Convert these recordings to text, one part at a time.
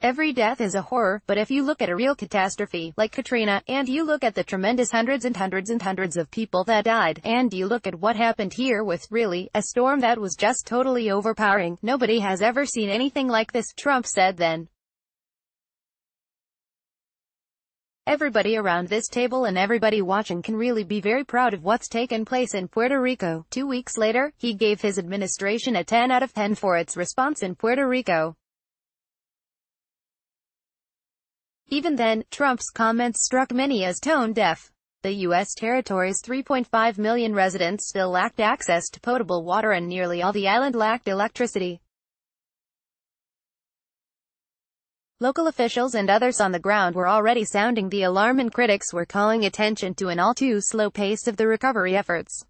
Every death is a horror, but if you look at a real catastrophe, like Katrina, and you look at the tremendous hundreds and hundreds and hundreds of people that died, and you look at what happened here with, really, a storm that was just totally overpowering, nobody has ever seen anything like this, Trump said then. Everybody around this table and everybody watching can really be very proud of what's taken place in Puerto Rico. 2 weeks later, he gave his administration a 10 out of 10 for its response in Puerto Rico. Even then, Trump's comments struck many as tone-deaf. The U.S. territory's 3.5 million residents still lacked access to potable water and nearly all the island lacked electricity. Local officials and others on the ground were already sounding the alarm and critics were calling attention to an all-too-slow pace of the recovery efforts.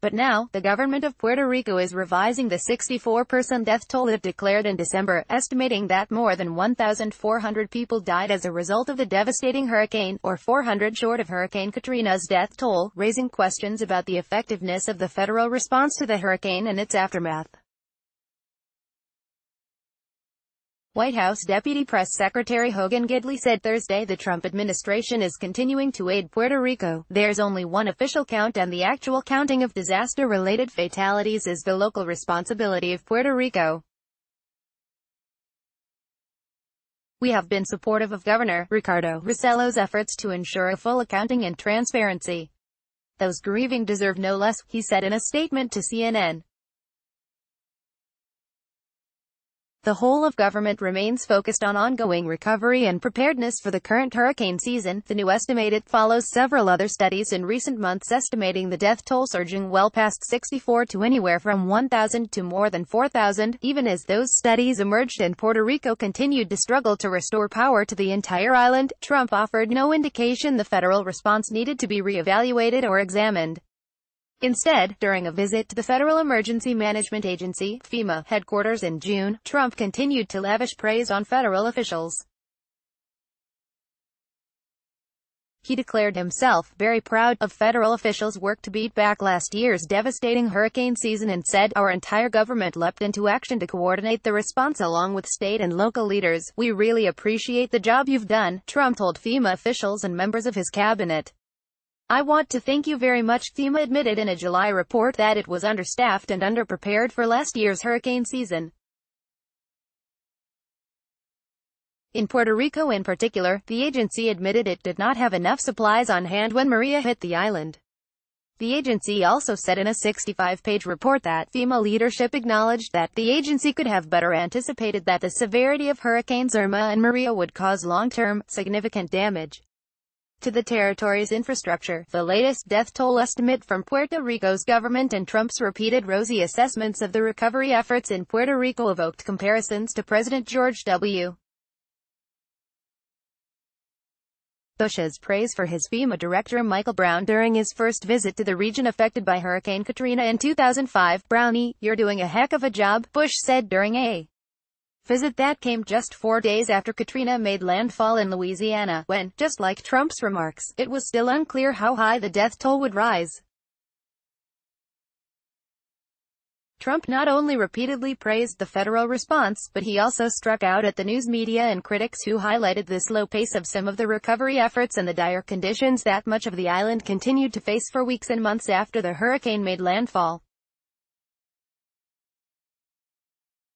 But now, the government of Puerto Rico is revising the 64-person death toll it declared in December, estimating that more than 1,400 people died as a result of the devastating hurricane, or 400 short of Hurricane Katrina's death toll, raising questions about the effectiveness of the federal response to the hurricane and its aftermath. White House Deputy Press Secretary Hogan Gidley said Thursday the Trump administration is continuing to aid Puerto Rico. There's only one official count and the actual counting of disaster-related fatalities is the local responsibility of Puerto Rico. We have been supportive of Governor Ricardo Rossello's efforts to ensure a full accounting and transparency. Those grieving deserve no less, he said in a statement to CNN. The whole of government remains focused on ongoing recovery and preparedness for the current hurricane season. The new estimate follows several other studies in recent months estimating the death toll surging well past 64 to anywhere from 1,000 to more than 4,000, even as those studies emerged and Puerto Rico continued to struggle to restore power to the entire island. Trump offered no indication the federal response needed to be re-evaluated or examined. Instead, during a visit to the Federal Emergency Management Agency, FEMA, headquarters in June, Trump continued to lavish praise on federal officials. He declared himself very proud of federal officials' work to beat back last year's devastating hurricane season and said, "Our entire government leapt into action to coordinate the response along with state and local leaders. We really appreciate the job you've done," Trump told FEMA officials and members of his cabinet. "I want to thank you very much." FEMA admitted in a July report that it was understaffed and underprepared for last year's hurricane season. In Puerto Rico in particular, the agency admitted it did not have enough supplies on hand when Maria hit the island. The agency also said in a 65-page report that FEMA leadership acknowledged that the agency could have better anticipated that the severity of Hurricanes Irma and Maria would cause long-term, significant damage to the territory's infrastructure. The latest death toll estimate from Puerto Rico's government and Trump's repeated rosy assessments of the recovery efforts in Puerto Rico evoked comparisons to President George W. Bush's praise for his FEMA director Michael Brown during his first visit to the region affected by Hurricane Katrina in 2005. "Brownie, you're doing a heck of a job," Bush said during a visit that came just 4 days after Katrina made landfall in Louisiana, when, just like Trump's remarks, it was still unclear how high the death toll would rise. Trump not only repeatedly praised the federal response, but he also struck out at the news media and critics who highlighted the slow pace of some of the recovery efforts and the dire conditions that much of the island continued to face for weeks and months after the hurricane made landfall.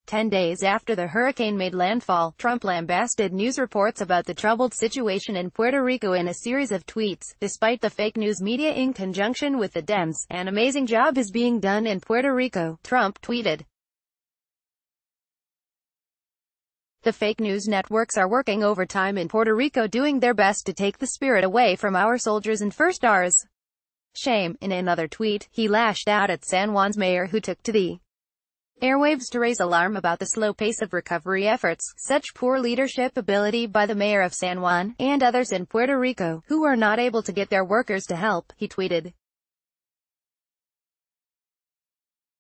10 days after the hurricane made landfall, Trump lambasted news reports about the troubled situation in Puerto Rico in a series of tweets. Despite the fake news media in conjunction with the Dems, "An amazing job is being done in Puerto Rico," Trump tweeted. "The fake news networks are working overtime in Puerto Rico doing their best to take the spirit away from our soldiers and first ours. Shame." In another tweet, he lashed out at San Juan's mayor who took to the airwaves to raise alarm about the slow pace of recovery efforts, such poor leadership ability by the mayor of San Juan, and others in Puerto Rico, who are not able to get their workers to help, he tweeted.